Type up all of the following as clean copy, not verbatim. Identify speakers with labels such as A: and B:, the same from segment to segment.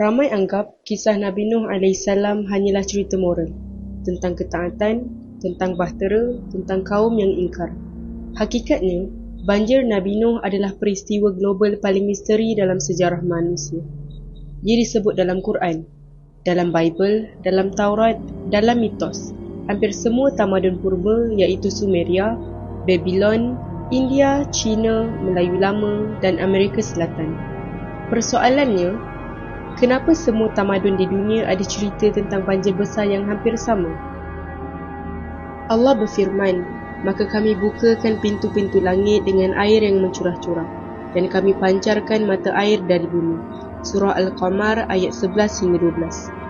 A: Ramai anggap kisah Nabi Nuh AS hanyalah cerita moral, tentang ketaatan, tentang bahtera, tentang kaum yang ingkar. Hakikatnya, banjir Nabi Nuh adalah peristiwa global paling misteri dalam sejarah manusia. Ia disebut dalam Quran, dalam Bible, dalam Taurat, dalam mitos. Hampir semua tamadun purba iaitu Sumeria, Babylon, India, China, Melayu Lama dan Amerika Selatan. Persoalannya, kenapa semua tamadun di dunia ada cerita tentang banjir besar yang hampir sama? Allah berfirman, maka kami bukakan pintu-pintu langit dengan air yang mencurah-curah, dan kami pancarkan mata air dari bumi. Surah Al-Qamar ayat 11 hingga 12.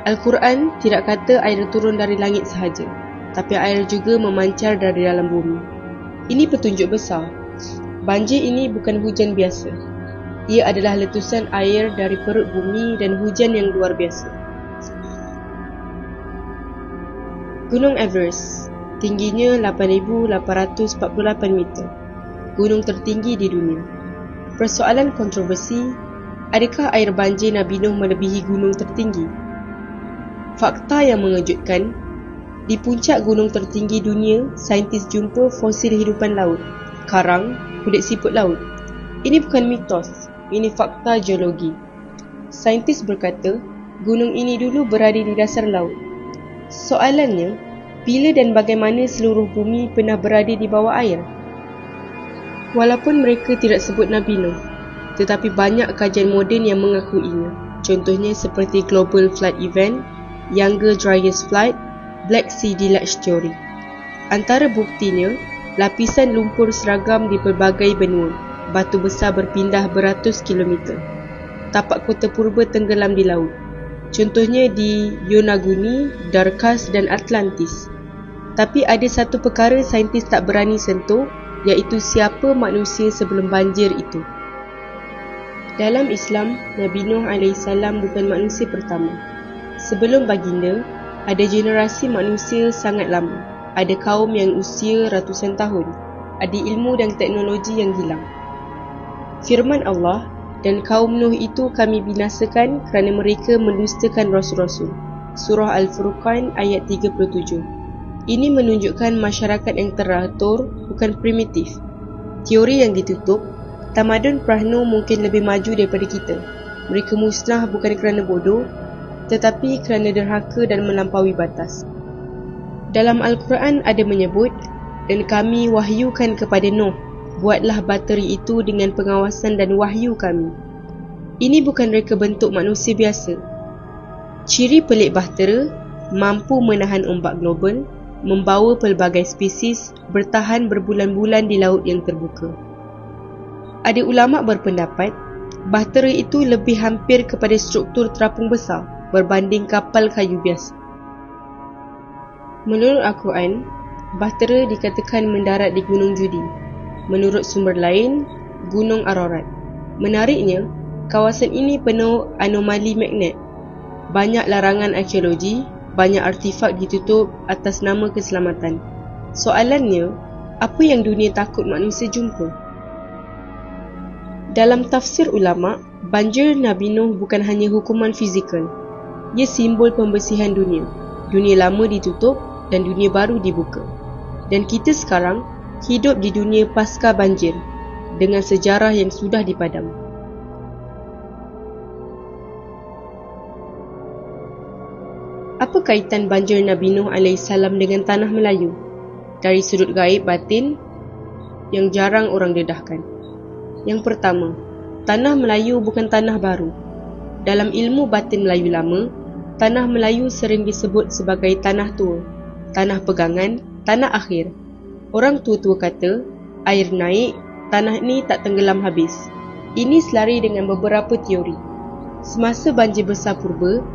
A: Al-Quran tidak kata air turun dari langit sahaja, tapi air juga memancar dari dalam bumi. Ini petunjuk besar. Banjir ini bukan hujan biasa. Ia adalah letusan air dari perut bumi dan hujan yang luar biasa. Gunung Everest, tingginya 8,848 meter. Gunung tertinggi di dunia. Persoalan kontroversi, adakah air banjir Nabi Nuh melebihi gunung tertinggi? Fakta yang mengejutkan, di puncak gunung tertinggi dunia, saintis jumpa fosil hidupan laut, karang, kulit siput laut. Ini bukan mitos, ini fakta geologi. Saintis berkata, gunung ini dulu berada di dasar laut. Soalannya, bila dan bagaimana seluruh bumi pernah berada di bawah air? Walaupun mereka tidak sebut Nabi Nuh, tetapi banyak kajian moden yang mengakuinya. Contohnya seperti Global Flood Event, Younger Dryas Flood, Black Sea Deluge Theory. Antara buktinya, lapisan lumpur seragam di pelbagai benua, batu besar berpindah beratus kilometer. Tapak kota purba tenggelam di laut. Contohnya di Yonaguni, Darkas dan Atlantis. Tapi ada satu perkara saintis tak berani sentuh, iaitu siapa manusia sebelum banjir itu. Dalam Islam, Nabi Nuh AS bukan manusia pertama. Sebelum baginda, ada generasi manusia sangat lama. Ada kaum yang usia ratusan tahun. Ada ilmu dan teknologi yang hilang. Firman Allah, dan kaum Nuh itu kami binasakan kerana mereka mendustakan rasul-rasul. Surah Al-Furqan ayat 37. Ini menunjukkan masyarakat yang teratur, bukan primitif. Teori yang ditutup, tamadun Prahnu mungkin lebih maju daripada kita. Mereka musnah bukan kerana bodoh, tetapi kerana derhaka dan melampaui batas. Dalam Al-Quran ada menyebut, dan kami wahyukan kepada Nuh, buatlah bateri itu dengan pengawasan dan wahyu kami. Ini bukan reka bentuk manusia biasa. Ciri pelik bahtera, mampu menahan ombak global, membawa pelbagai spesies, bertahan berbulan-bulan di laut yang terbuka. Ada ulama berpendapat, bahtera itu lebih hampir kepada struktur terapung besar berbanding kapal kayu biasa. Menurut Al-Quran, bahtera dikatakan mendarat di Gunung Judi. Menurut sumber lain, Gunung Ararat. Menariknya, kawasan ini penuh anomali magnet. Banyak larangan arkeologi, banyak artifak ditutup atas nama keselamatan. Soalannya, apa yang dunia takut manusia jumpa? Dalam tafsir ulama, banjir Nabi Nuh bukan hanya hukuman fizikal. Ia simbol pembersihan dunia. Dunia lama ditutup dan dunia baru dibuka. Dan kita sekarang hidup di dunia pasca banjir dengan sejarah yang sudah dipadam. Apa kaitan banjir Nabi Nuh AS dengan tanah Melayu? Dari sudut gaib batin yang jarang orang dedahkan. Yang pertama, tanah Melayu bukan tanah baru. Dalam ilmu batin Melayu lama, tanah Melayu sering disebut sebagai tanah tua, tanah pegangan, tanah akhir. Orang tua-tua kata, air naik, tanah ni tak tenggelam habis. Ini selari dengan beberapa teori. Semasa banjir besar purba,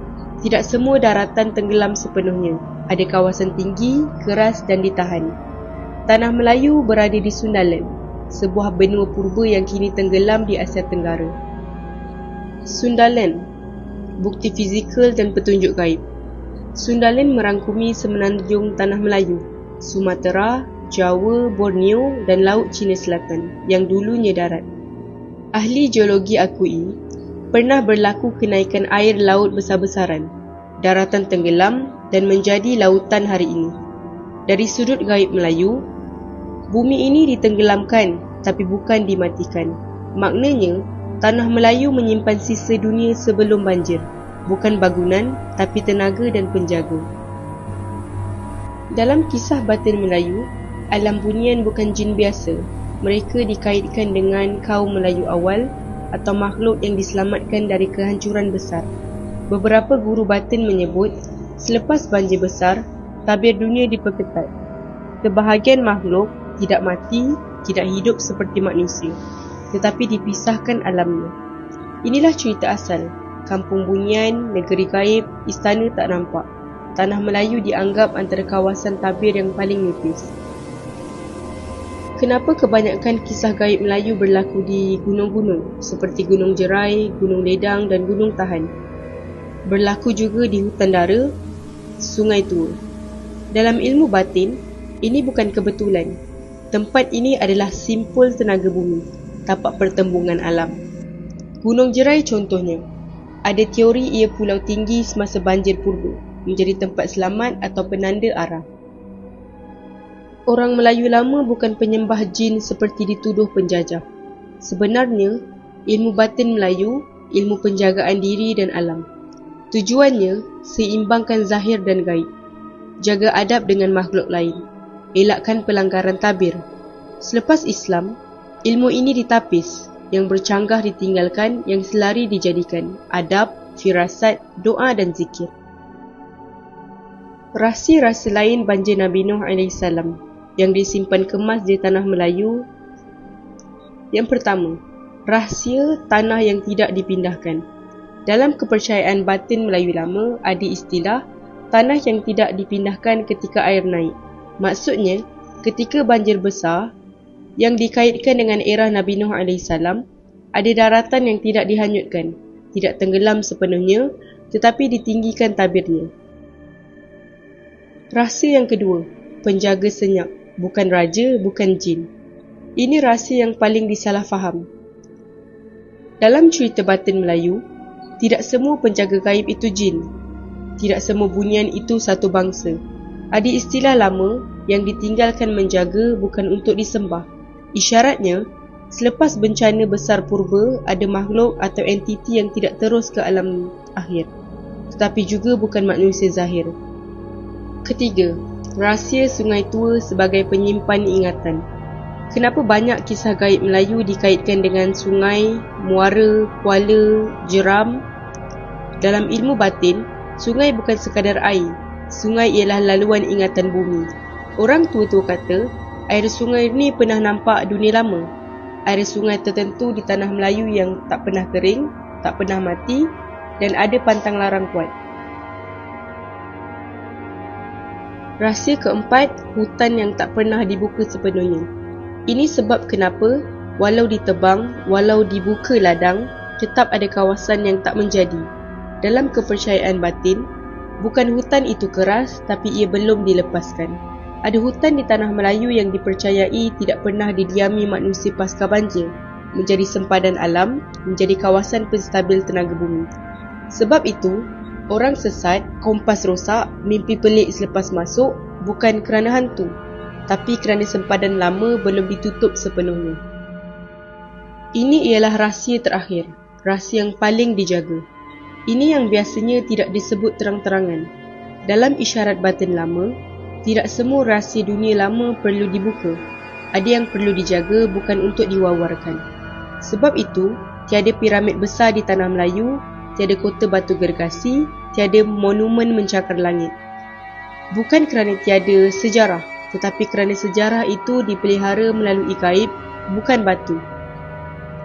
A: tidak semua daratan tenggelam sepenuhnya. Ada kawasan tinggi, keras dan ditahan. Tanah Melayu berada di Sundaland, sebuah benua purba yang kini tenggelam di Asia Tenggara. Sundaland, bukti fizikal dan petunjuk gaib. Sundaland merangkumi semenanjung Tanah Melayu, Sumatera, Jawa, Borneo dan Laut Cina Selatan yang dulunya darat. Ahli geologi akui, pernah berlaku kenaikan air laut besar-besaran, daratan tenggelam dan menjadi lautan hari ini. Dari sudut gaib Melayu, bumi ini ditenggelamkan tapi bukan dimatikan. Maknanya, tanah Melayu menyimpan sisa dunia sebelum banjir, bukan bangunan tapi tenaga dan penjaga. Dalam kisah batin Melayu, alam bunian bukan jin biasa. Mereka dikaitkan dengan kaum Melayu awal atau makhluk yang diselamatkan dari kehancuran besar. Beberapa guru batin menyebut, selepas banjir besar, tabir dunia diperketat. Sebahagian makhluk tidak mati, tidak hidup seperti manusia, tetapi dipisahkan alamnya. Inilah cerita asal, kampung bunian, negeri gaib, istana tak nampak. Tanah Melayu dianggap antara kawasan tabir yang paling nipis. Kenapa kebanyakan kisah gaib Melayu berlaku di gunung-gunung seperti Gunung Jerai, Gunung Ledang dan Gunung Tahan? Berlaku juga di hutan dara, Sungai Tua. Dalam ilmu batin, ini bukan kebetulan. Tempat ini adalah simpul tenaga bumi, tapak pertembungan alam. Gunung Jerai contohnya. Ada teori ia pulau tinggi semasa banjir purba, menjadi tempat selamat atau penanda arah. Orang Melayu lama bukan penyembah jin seperti dituduh penjajah. Sebenarnya, ilmu batin Melayu, ilmu penjagaan diri dan alam. Tujuannya, seimbangkan zahir dan gaib. Jaga adab dengan makhluk lain. Elakkan pelanggaran tabir. Selepas Islam, ilmu ini ditapis, yang bercanggah ditinggalkan, yang selari dijadikan adab, firasat, doa dan zikir. Rahsia-rahsia lain banjir Nabi Nuh AS yang disimpan kemas di tanah Melayu. Yang pertama, rahsia tanah yang tidak dipindahkan. Dalam kepercayaan batin Melayu lama, ada istilah tanah yang tidak dipindahkan ketika air naik. Maksudnya, ketika banjir besar yang dikaitkan dengan era Nabi Nuh AS, ada daratan yang tidak dihanyutkan, tidak tenggelam sepenuhnya, tetapi ditinggikan tabirnya. Rahsia yang kedua, penjaga senyap. Bukan raja, bukan jin. Ini rahsia yang paling disalahfaham. Dalam cerita batin Melayu, tidak semua penjaga gaib itu jin. Tidak semua bunian itu satu bangsa. Ada istilah lama yang ditinggalkan menjaga bukan untuk disembah. Isyaratnya, selepas bencana besar purba, ada makhluk atau entiti yang tidak terus ke alam akhir, tetapi juga bukan manusia zahir. Ketiga, rahsia Sungai Tua sebagai penyimpan ingatan. Kenapa banyak kisah gaib Melayu dikaitkan dengan sungai, muara, kuala, jeram? Dalam ilmu batin, sungai bukan sekadar air. Sungai ialah laluan ingatan bumi. Orang tua-tua kata, air sungai ni pernah nampak dunia lama. Air sungai tertentu di tanah Melayu yang tak pernah kering, tak pernah mati dan ada pantang larang kuat. Rahsia keempat, hutan yang tak pernah dibuka sepenuhnya. Ini sebab kenapa, walau ditebang, walau dibuka ladang, tetap ada kawasan yang tak menjadi. Dalam kepercayaan batin, bukan hutan itu keras, tapi ia belum dilepaskan. Ada hutan di tanah Melayu yang dipercayai tidak pernah didiami manusia pasca banjir, menjadi sempadan alam, menjadi kawasan penstabil tenaga bumi. Sebab itu, orang sesat, kompas rosak, mimpi pelik selepas masuk, bukan kerana hantu, tapi kerana sempadan lama belum ditutup sepenuhnya. Ini ialah rahsia terakhir, rahsia yang paling dijaga. Ini yang biasanya tidak disebut terang-terangan. Dalam isyarat batin lama, tidak semua rahsia dunia lama perlu dibuka. Ada yang perlu dijaga bukan untuk diwawarkan. Sebab itu, tiada piramid besar di tanah Melayu, tiada kota batu gergasi, tiada monumen mencakar langit. Bukan kerana tiada sejarah, tetapi kerana sejarah itu dipelihara melalui gaib, bukan batu.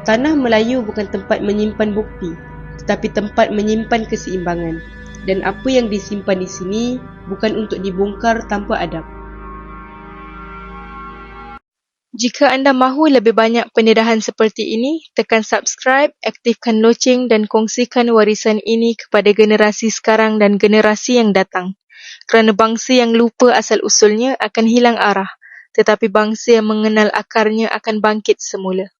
A: Tanah Melayu bukan tempat menyimpan bukti, tetapi tempat menyimpan keseimbangan. Dan apa yang disimpan di sini bukan untuk dibongkar tanpa adab. Jika anda mahu lebih banyak pendedahan seperti ini, tekan subscribe, aktifkan loceng dan kongsikan warisan ini kepada generasi sekarang dan generasi yang datang. Kerana bangsa yang lupa asal-usulnya akan hilang arah, tetapi bangsa yang mengenal akarnya akan bangkit semula.